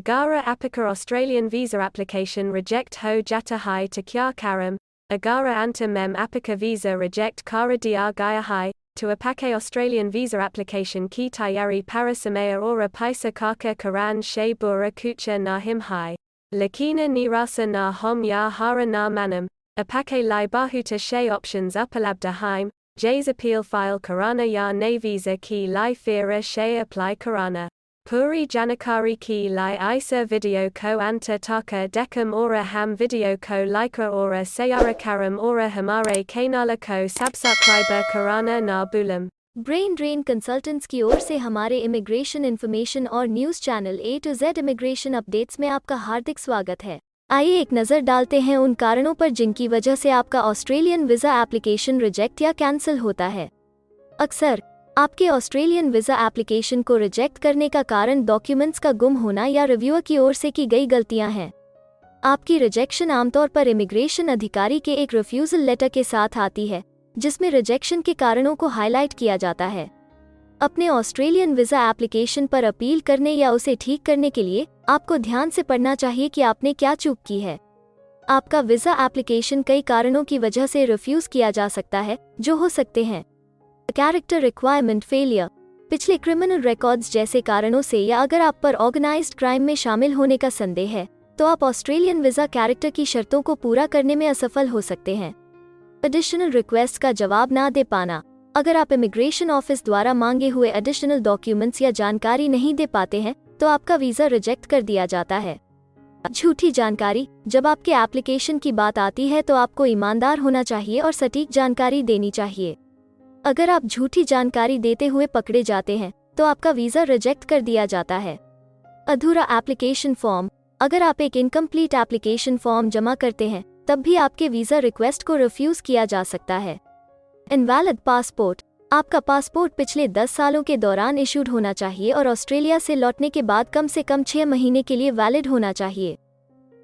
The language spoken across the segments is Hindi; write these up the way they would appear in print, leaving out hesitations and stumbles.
Agara Apica Australian visa application reject ho jata hai to kya karam, Agara anta mem Apica visa reject kara dr gaya hai, to apake Australian visa application ki tayari para samaya ora paisa kaka karan she bura kucha na him hai. Lakina ni rasa na hom ya hara na manam, apake lai bahuta she options upalabda haim, jays appeal file karana ya ne visa ki lai fira she apply karana. Puri Janakari ki lai isa video ko anta taka dekam ora ham video ko laika ora sayara karam ora hamare kanala ko subscriber karana na bulam। Brain drain consultants की ओर से हमारे इमिग्रेशन इन्फॉर्मेशन और news channel A to Z immigration updates में आपका हार्दिक स्वागत है। आइए एक नज़र डालते हैं उन कारणों पर जिनकी वजह से आपका ऑस्ट्रेलियन वीज़ा एप्लीकेशन रिजेक्ट या कैंसिल होता है। अक्सर आपके ऑस्ट्रेलियन वीज़ा एप्लीकेशन को रिजेक्ट करने का कारण डॉक्यूमेंट्स का गुम होना या रिव्यूअर की ओर से की गई गलतियां हैं। आपकी रिजेक्शन आमतौर पर इमिग्रेशन अधिकारी के एक रिफ्यूजल लेटर के साथ आती है, जिसमें रिजेक्शन के कारणों को हाईलाइट किया जाता है। अपने ऑस्ट्रेलियन वीज़ा एप्लीकेशन पर अपील करने या उसे ठीक करने के लिए आपको ध्यान से पढ़ना चाहिए कि आपने क्या चूक की है। आपका वीज़ा एप्लीकेशन कई कारणों की वजह से रिफ्यूज किया जा सकता है, जो हो सकते हैं कैरेक्टर रिक्वायरमेंट फेलियर, पिछले क्रिमिनल रिकॉर्ड्स जैसे कारणों से, या अगर आप पर ऑर्गेनाइज्ड क्राइम में शामिल होने का संदेह है तो आप ऑस्ट्रेलियन वीज़ा कैरेक्टर की शर्तों को पूरा करने में असफल हो सकते हैं। एडिशनल रिक्वेस्ट का जवाब ना दे पाना, अगर आप इमिग्रेशन ऑफिस द्वारा मांगे हुए एडिशनल डॉक्यूमेंट्स या जानकारी नहीं दे पाते हैं तो आपका वीज़ा रिजेक्ट कर दिया जाता है। झूठी जानकारी, जब आपके एप्लीकेशन की बात आती है तो आपको ईमानदार होना चाहिए और सटीक जानकारी देनी चाहिए। अगर आप झूठी जानकारी देते हुए पकड़े जाते हैं तो आपका वीज़ा रिजेक्ट कर दिया जाता है। अधूरा एप्लीकेशन फॉर्म, अगर आप एक इनकम्प्लीट एप्लीकेशन फॉर्म जमा करते हैं तब भी आपके वीज़ा रिक्वेस्ट को रिफ्यूज किया जा सकता है। इनवैलिड पासपोर्ट, आपका पासपोर्ट पिछले 10 सालों के दौरान इशूड होना चाहिए और ऑस्ट्रेलिया से लौटने के बाद कम से कम 6 महीने के लिए वैलिड होना चाहिए।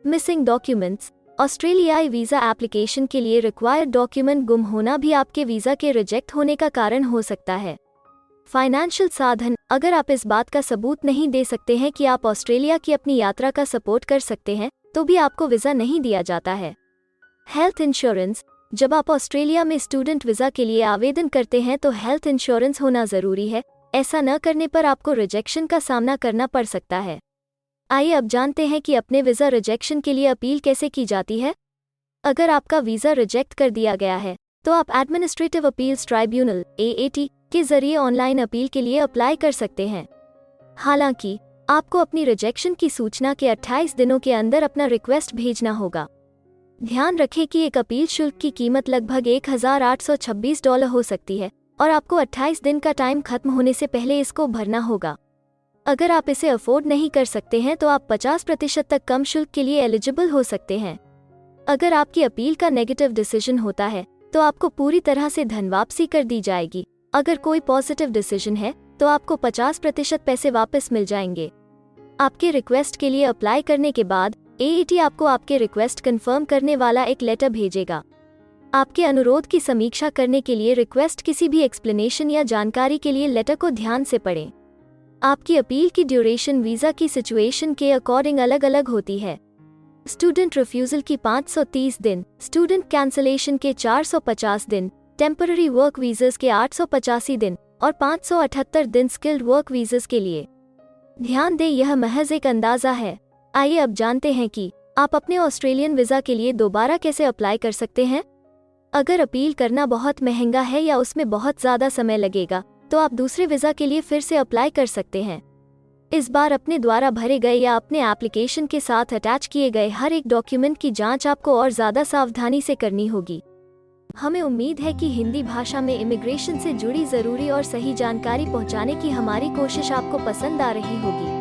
मिसिंग डॉक्यूमेंट्स, ऑस्ट्रेलियाई वीज़ा एप्लीकेशन के लिए रिक्वायर्ड डॉक्यूमेंट गुम होना भी आपके वीज़ा के रिजेक्ट होने का कारण हो सकता है। फाइनेंशियल साधन, अगर आप इस बात का सबूत नहीं दे सकते हैं कि आप ऑस्ट्रेलिया की अपनी यात्रा का सपोर्ट कर सकते हैं तो भी आपको वीज़ा नहीं दिया जाता है। हेल्थ इंश्योरेंस, जब आप ऑस्ट्रेलिया में स्टूडेंट वीज़ा के लिए आवेदन करते हैं तो हेल्थ इंश्योरेंस होना ज़रूरी है, ऐसा न करने पर आपको रिजेक्शन का सामना करना पड़ सकता है। आइए अब जानते हैं कि अपने वीज़ा रिजेक्शन के लिए अपील कैसे की जाती है। अगर आपका वीज़ा रिजेक्ट कर दिया गया है तो आप एडमिनिस्ट्रेटिव अपील्स ट्राइब्यूनल AAT के जरिए ऑनलाइन अपील के लिए अप्लाई कर सकते हैं। हालांकि आपको अपनी रिजेक्शन की सूचना के 28 दिनों के अंदर अपना रिक्वेस्ट भेजना होगा। ध्यान रखें कि एक अपील शुल्क की कीमत लगभग $1,826 हो सकती है और आपको 28 दिन का टाइम खत्म होने से पहले इसको भरना होगा। अगर आप इसे अफोर्ड नहीं कर सकते हैं तो आप 50% तक कम शुल्क के लिए एलिजिबल हो सकते हैं। अगर आपकी अपील का नेगेटिव डिसीजन होता है तो आपको पूरी तरह से धन वापसी कर दी जाएगी। अगर कोई पॉजिटिव डिसीजन है तो आपको 50% पैसे वापस मिल जाएंगे। आपके रिक्वेस्ट के लिए अप्लाई करने के बाद AAT आपको आपके रिक्वेस्ट कंफर्म करने वाला एक लेटर भेजेगा। आपके अनुरोध की समीक्षा करने के लिए रिक्वेस्ट किसी भी एक्सप्लेनेशन या जानकारी के लिए लेटर को ध्यान से पढ़ें। आपकी अपील की ड्यूरेशन वीज़ा की सिचुएशन के अकॉर्डिंग अलग अलग होती है। स्टूडेंट रिफ्यूजल की 530 दिन, स्टूडेंट कैंसलेशन के 450 दिन, टेम्पररी वर्क वीज़as के 885 दिन और 578 दिन स्किल्ड वर्क वीज़as के लिए। ध्यान दें, यह महज एक अंदाज़ा है। आइए अब जानते हैं कि आप अपने ऑस्ट्रेलियन वीज़ा के लिए दोबारा कैसे अप्लाई कर सकते हैं। अगर अपील करना बहुत महंगा है या उसमें बहुत ज़्यादा समय लगेगा तो आप दूसरे वीज़ा के लिए फिर से अप्लाई कर सकते हैं। इस बार अपने द्वारा भरे गए या अपने एप्लीकेशन के साथ अटैच किए गए हर एक डॉक्यूमेंट की जांच आपको और ज़्यादा सावधानी से करनी होगी। हमें उम्मीद है कि हिंदी भाषा में इमिग्रेशन से जुड़ी ज़रूरी और सही जानकारी पहुंचाने की हमारी कोशिश आपको पसंद आ रही होगी।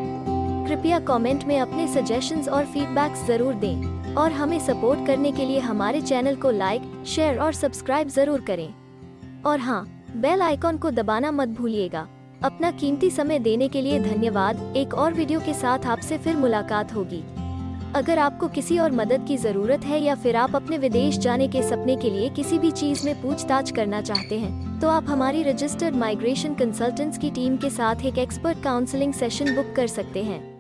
कृपया कमेंट में अपने सजेशंस और फीडबैक्स ज़रूर दें और हमें सपोर्ट करने के लिए हमारे चैनल को लाइक, शेयर और सब्सक्राइब ज़रूर करें। और हाँ, बेल आइकॉन को दबाना मत भूलिएगा। अपना कीमती समय देने के लिए धन्यवाद। एक और वीडियो के साथ आपसे फिर मुलाकात होगी। अगर आपको किसी और मदद की ज़रूरत है या फिर आप अपने विदेश जाने के सपने के लिए किसी भी चीज़ में पूछताछ करना चाहते हैं तो आप हमारी रजिस्टर्ड माइग्रेशन कंसल्टेंट्स की टीम के साथ एक एक्सपर्ट काउंसलिंग सेशन बुक कर सकते हैं।